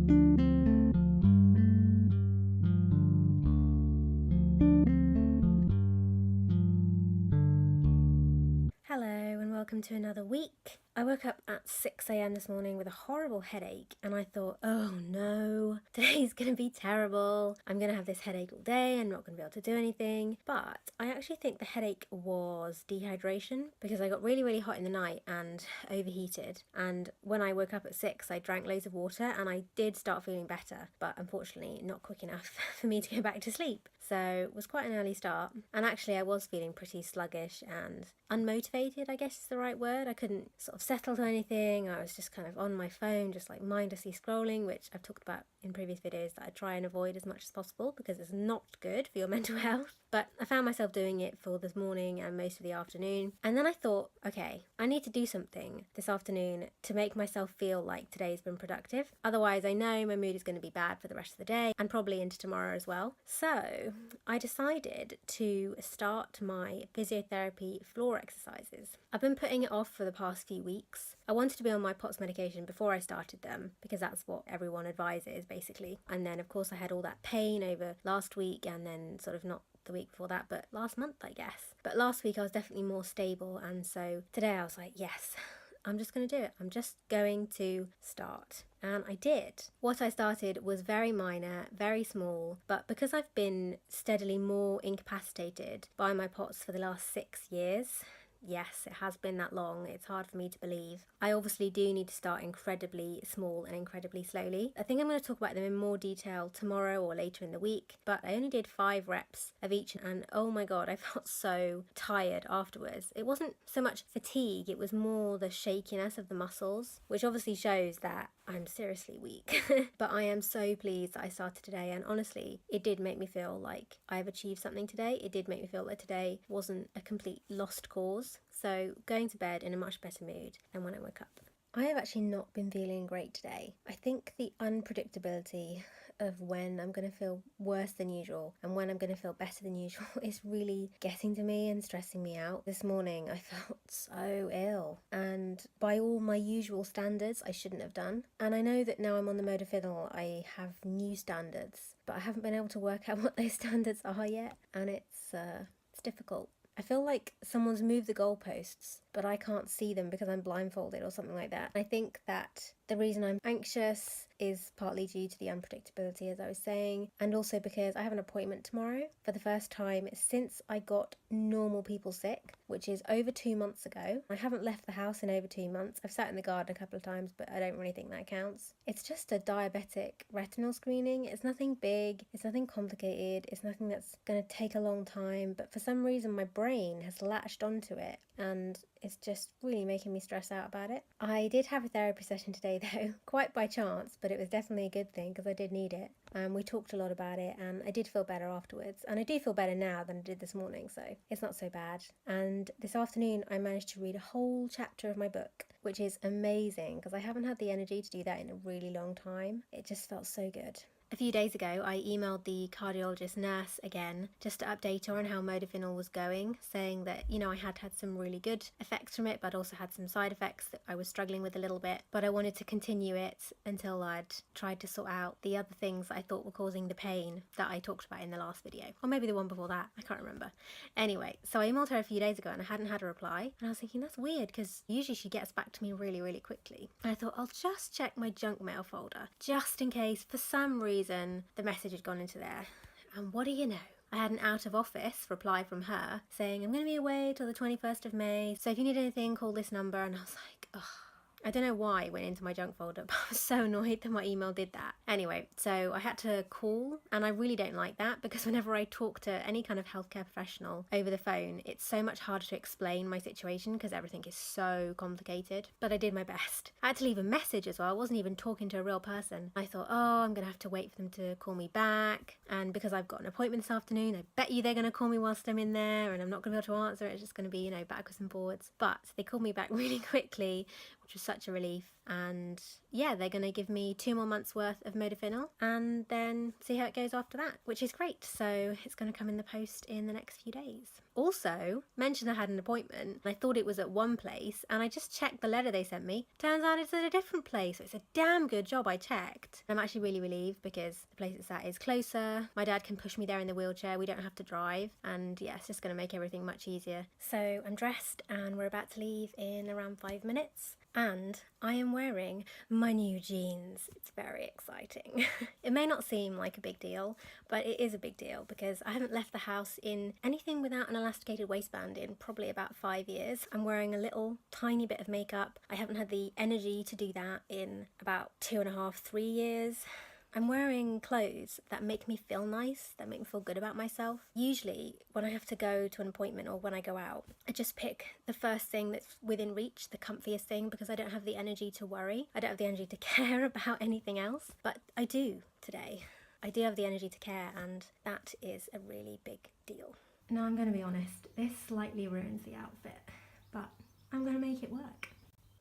Hello and welcome to another week. I woke up at 6 a.m. this morning with a horrible headache and I thought, oh no, today's going to be terrible. I'm going to have this headache all day. I'm not going to be able to do anything. But I actually think the headache was dehydration because I got really hot in the night and overheated. And when I woke up at 6, I drank loads of water and I did start feeling better, but unfortunately not quick enough for me to go back to sleep. So it was quite an early start. And actually I was feeling pretty sluggish and unmotivated, I guess is the right word. I couldn't sort of settle to anything. I was just kind of on my phone, just like mindlessly scrolling, which I've talked about in previous videos that I try and avoid as much as possible because it's not good for your mental health. But I found myself doing it for this morning and most of the afternoon. And then I thought, okay, I need to do something this afternoon to make myself feel like today's been productive. Otherwise, I know my mood is going to be bad for the rest of the day and probably into tomorrow as well. So I decided to start my physiotherapy floor exercises. I've been putting it off for the past few weeks. I wanted to be on my POTS medication before I started them because that's what everyone advises basically. And then of course I had all that pain over last week and then sort of not the week before that, but last month I guess. But last week I was definitely more stable, and so today I was like, yes, I'm just going to do it. I'm just going to start. And I did. What I started was very minor, very small, but because I've been steadily more incapacitated by my POTS for the last 6 years, yes, it has been that long. It's hard for me to believe. I obviously do need to start incredibly small and incredibly slowly. I think I'm going to talk about them in more detail tomorrow or later in the week, but I only did 5 reps of each and oh my god, I felt so tired afterwards. It wasn't so much fatigue, it was more the shakiness of the muscles, which obviously shows that I'm seriously weak. But I am so pleased that I started today, and honestly, it did make me feel like I've achieved something today. It did make me feel like today wasn't a complete lost cause. So going to bed in a much better mood than when I woke up. I have actually not been feeling great today. I think the unpredictability of when I'm going to feel worse than usual and when I'm going to feel better than usual is really getting to me and stressing me out. This morning I felt so ill, and by all my usual standards I shouldn't have done. And I know that now I'm on the modafinil I have new standards, but I haven't been able to work out what those standards are yet, and it's difficult. I feel like someone's moved the goalposts, but I can't see them because I'm blindfolded or something like that. I think that the reason I'm anxious is partly due to the unpredictability, as I was saying, and also because I have an appointment tomorrow for the first time since I got normal people sick, which is over 2 months ago. I haven't left the house in over 2 months. I've sat in the garden a couple of times, but I don't really think that counts. It's just a diabetic retinal screening. It's nothing big, it's nothing complicated, it's nothing that's going to take a long time, but for some reason my brain has latched onto it and it's just really making me stress out about it. I did have a therapy session today though, quite by chance, but it was definitely a good thing because I did need it. We talked a lot about it and I did feel better afterwards, and I do feel better now than I did this morning, so it's not so bad. And this afternoon I managed to read a whole chapter of my book, which is amazing because I haven't had the energy to do that in a really long time. It just felt so good. A few days ago, I emailed the cardiologist nurse again just to update her on how modafinil was going, saying that, I had had some really good effects from it, but also had some side effects that I was struggling with a little bit. But I wanted to continue it until I'd tried to sort out the other things that I thought were causing the pain that I talked about in the last video. Or maybe the one before that, I can't remember. Anyway, so I emailed her a few days ago and I hadn't had a reply. And I was thinking, that's weird because usually she gets back to me really quickly. And I thought, I'll just check my junk mail folder, just in case for some reason the message had gone into there. And what do you know? I had an out of office reply from her saying, I'm going to be away till the 21st of May, so if you need anything, call this number. And I was like, ugh. I don't know why it went into my junk folder, but I was so annoyed that my email did that. Anyway, so I had to call, and I really don't like that because whenever I talk to any kind of healthcare professional over the phone, it's so much harder to explain my situation because everything is so complicated. But I did my best. I had to leave a message as well. I wasn't even talking to a real person. I thought, oh, I'm going to have to wait for them to call me back. And because I've got an appointment this afternoon, I bet you they're going to call me whilst I'm in there and I'm not going to be able to answer it. It's just going to be, backwards and forwards. But they called me back really quickly, which was such a relief. And yeah, they're going to give me 2 more months worth of modafinil and then see how it goes after that, which is great. So it's going to come in the post in the next few days. Also, mentioned I had an appointment. I thought it was at one place and I just checked the letter they sent me. Turns out it's at a different place. So it's a damn good job I checked. I'm actually really relieved because the place it's at is closer. My dad can push me there in the wheelchair. We don't have to drive. And yeah, it's just going to make everything much easier. So I'm dressed and we're about to leave in around 5 minutes. And I am wearing my new jeans. It's very exciting. It may not seem like a big deal, but it is a big deal because I haven't left the house in anything without an elasticated waistband in probably about 5 years. I'm wearing a little tiny bit of makeup. I haven't had the energy to do that in about 2.5, 3 years. I'm wearing clothes that make me feel nice, that make me feel good about myself. Usually, when I have to go to an appointment or when I go out, I just pick the first thing that's within reach, the comfiest thing, because I don't have the energy to worry. I don't have the energy to care about anything else, but I do today. I do have the energy to care, and that is a really big deal. Now, I'm going to be honest, this slightly ruins the outfit, but I'm going to make it work.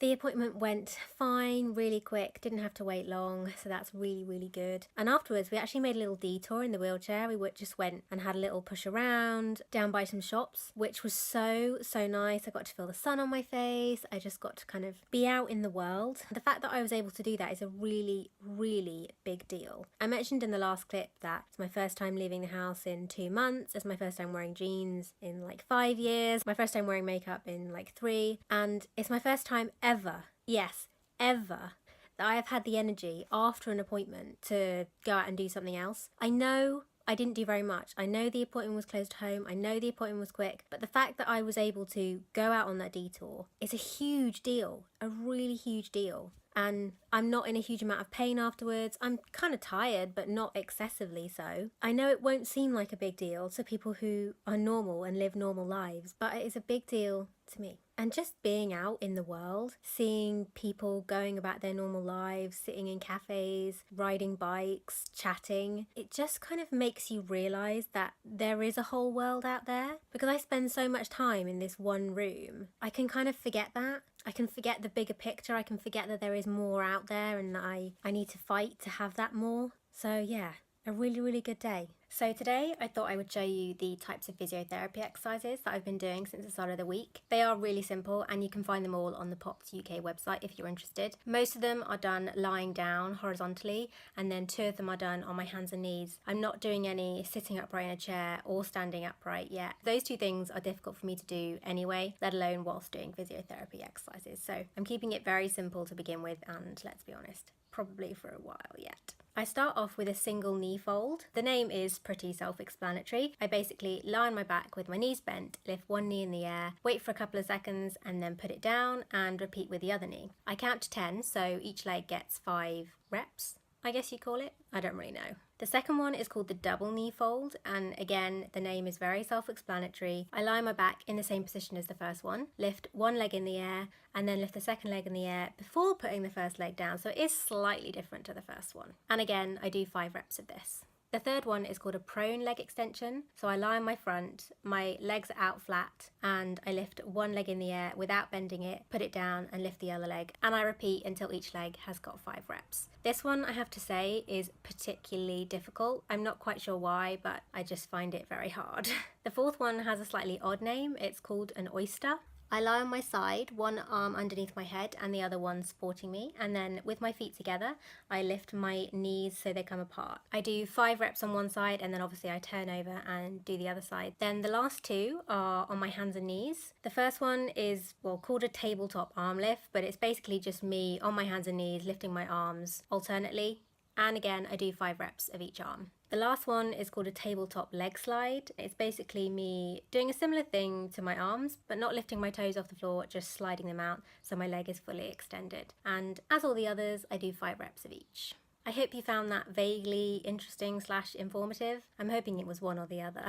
The appointment went fine, really quick, didn't have to wait long, so that's really, really good. And afterwards, we actually made a little detour in the wheelchair. We just went and had a little push around, down by some shops, which was so, so nice. I got to feel the sun on my face. I just got to kind of be out in the world. The fact that I was able to do that is a really, really big deal. I mentioned in the last clip that it's my first time leaving the house in 2 months. It's my first time wearing jeans in like 5 years. My first time wearing makeup in like 3. And it's my first time ever, yes, ever, that I have had the energy after an appointment to go out and do something else. I know I didn't do very much. I know the appointment was close to home. I know the appointment was quick. But the fact that I was able to go out on that detour is a huge deal, a really huge deal. And I'm not in a huge amount of pain afterwards. I'm kind of tired, but not excessively so. I know it won't seem like a big deal to people who are normal and live normal lives, but it is a big deal to me. And just being out in the world, seeing people going about their normal lives, sitting in cafes, riding bikes, chatting, it just kind of makes you realise that there is a whole world out there. Because I spend so much time in this one room, I can kind of forget that. I can forget the bigger picture. I can forget that there is more out there and that I need to fight to have that more. So yeah, a really, really good day. So today I thought I would show you the types of physiotherapy exercises that I've been doing since the start of the week. They are really simple and you can find them all on the POTS UK website if you're interested. Most of them are done lying down horizontally and then 2 of them are done on my hands and knees. I'm not doing any sitting upright in a chair or standing upright yet. Those 2 things are difficult for me to do anyway, let alone whilst doing physiotherapy exercises. So I'm keeping it very simple to begin with and let's be honest, probably for a while yet. I start off with a single knee fold. The name is pretty self-explanatory. I basically lie on my back with my knees bent, lift one knee in the air, wait for a couple of seconds and then put it down and repeat with the other knee. I count to 10, so each leg gets 5 reps, I guess you call it. I don't really know. The second one is called the double knee fold, and again, the name is very self-explanatory. I lie on my back in the same position as the first one, lift one leg in the air, and then lift the second leg in the air before putting the first leg down, so it is slightly different to the first one. And again, I do 5 reps of this. The third one is called a prone leg extension. So I lie on my front, my legs are out flat, and I lift one leg in the air without bending it, put it down and lift the other leg. And I repeat until each leg has got 5 reps. This one, I have to say, is particularly difficult. I'm not quite sure why, but I just find it very hard. The fourth one has a slightly odd name. It's called an oyster. I lie on my side, one arm underneath my head and the other one supporting me, and then with my feet together I lift my knees so they come apart. I do 5 reps on one side and then obviously I turn over and do the other side. Then the last 2 are on my hands and knees. The first one is called a tabletop arm lift, but it's basically just me on my hands and knees lifting my arms alternately, and again I do 5 reps of each arm. The last one is called a tabletop leg slide. It's basically me doing a similar thing to my arms, but not lifting my toes off the floor, just sliding them out so my leg is fully extended. And as all the others, I do 5 reps of each. I hope you found that vaguely interesting / informative. I'm hoping it was one or the other.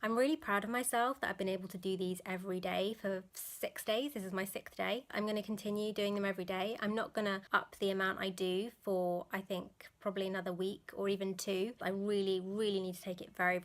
I'm really proud of myself that I've been able to do these every day for 6 days. This is my 6th day. I'm going to continue doing them every day. I'm not going to up the amount I do for, I think, probably another week or even 2. I really need to take it very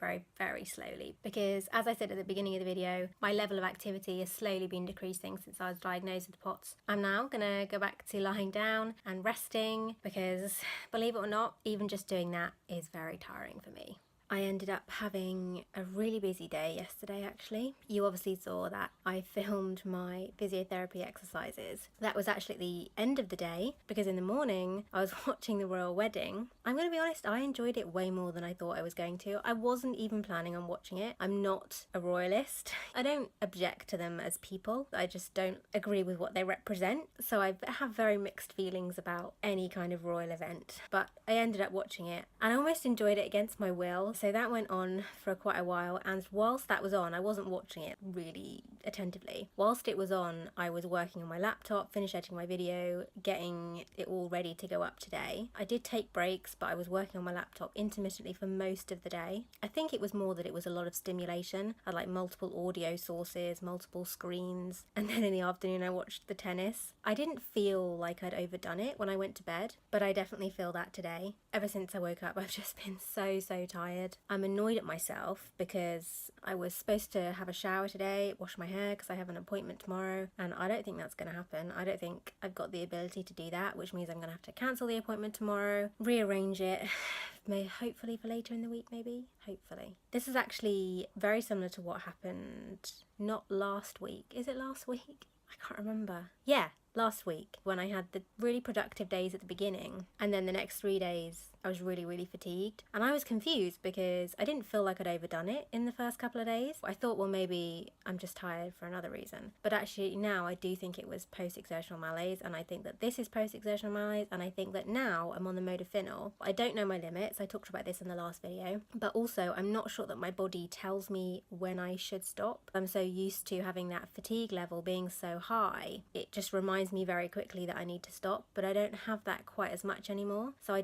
slowly, because as I said at the beginning of the video, my level of activity has slowly been decreasing since I was diagnosed with POTS. I'm now going to go back to lying down and resting, because believe it or not, even just doing that is very tiring for me. I ended up having a really busy day yesterday, actually. You obviously saw that I filmed my physiotherapy exercises. That was actually at the end of the day, because in the morning I was watching the royal wedding. I'm going to be honest, I enjoyed it way more than I thought I was going to. I wasn't even planning on watching it. I'm not a royalist. I don't object to them as people. I just don't agree with what they represent. So I have very mixed feelings about any kind of royal event. But I ended up watching it and I almost enjoyed it against my will. So that went on for quite a while, and whilst that was on, I wasn't watching it really attentively. Whilst it was on, I was working on my laptop, finish editing my video, getting it all ready to go up today. I did take breaks, but I was working on my laptop intermittently for most of the day. I think it was more that it was a lot of stimulation. I had like multiple audio sources, multiple screens, and then in the afternoon I watched the tennis. I didn't feel like I'd overdone it when I went to bed, but I definitely feel that today. Ever since I woke up, I've just been so tired. I'm annoyed at myself because I was supposed to have a shower today, wash my hair because I have an appointment tomorrow, and I don't think that's going to happen. I don't think I've got the ability to do that, which means I'm going to have to cancel the appointment tomorrow, rearrange it, hopefully for later in the week, maybe. Hopefully. This is actually very similar to what happened not last week. Is it last week? I can't remember. Yeah, last week when I had the really productive days at the beginning, and then the next 3 days I was really fatigued, and I was confused because I didn't feel like I'd overdone it in the first couple of days. I thought, well, maybe I'm just tired for another reason, but actually now I do think it was post-exertional malaise, and I think that this is post-exertional malaise, and I think that now I'm on the modafinil. I don't know my limits. I talked about this in the last video, but also I'm not sure that my body tells me when I should stop. I'm so used to having that fatigue level being so high, it just reminds me very quickly that I need to stop, but I don't have that quite as much anymore. So I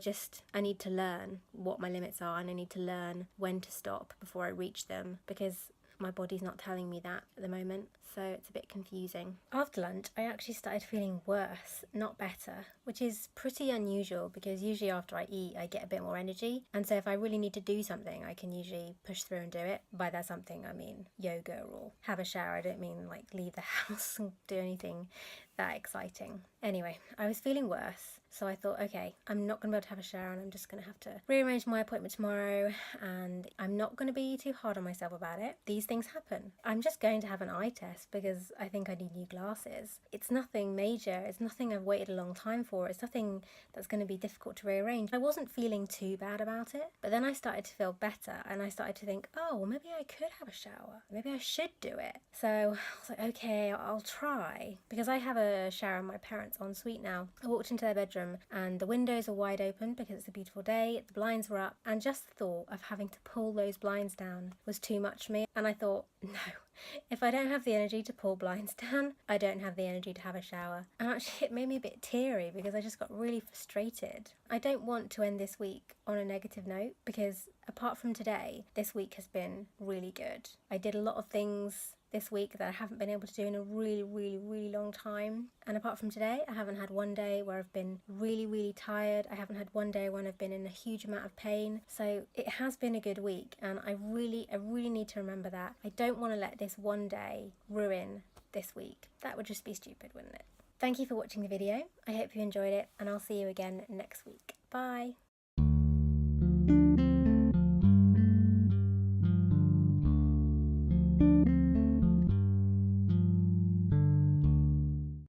need to learn what my limits are, and I need to learn when to stop before I reach them, because my body's not telling me that at the moment, so it's a bit confusing. After lunch, I actually started feeling worse, not better, which is pretty unusual because usually after I eat, I get a bit more energy, and so if I really need to do something, I can usually push through and do it. By that something, I mean yoga or have a shower. I don't mean like leave the house and do anything that exciting. Anyway, I was feeling worse, so I thought, okay, I'm not going to be able to have a shower, and I'm just going to have to rearrange my appointment tomorrow, and I'm not going to be too hard on myself about it. These things happen. I'm just going to have an eye test because I think I need new glasses. It's nothing major. It's nothing I've waited a long time for. It's nothing that's going to be difficult to rearrange. I wasn't feeling too bad about it, but then I started to feel better, and I started to think, oh, well, maybe I could have a shower. Maybe I should do it. So I was like, okay, I'll try, because I have a shower in my parents' ensuite now. I walked into their bedroom and the windows are wide open because it's a beautiful day, the blinds were up, and just the thought of having to pull those blinds down was too much for me, and I thought, no, if I don't have the energy to pull blinds down, I don't have the energy to have a shower. And actually it made me a bit teary because I just got really frustrated. I don't want to end this week on a negative note, because apart from today, this week has been really good. I did a lot of things this week that I haven't been able to do in a really long time. And apart from today, I haven't had one day where I've been really tired. I haven't had one day when I've been in a huge amount of pain. So it has been a good week, and I really need to remember that. I don't want to let this one day ruin this week. That would just be stupid, wouldn't it? Thank you for watching the video. I hope you enjoyed it, and I'll see you again next week. Bye.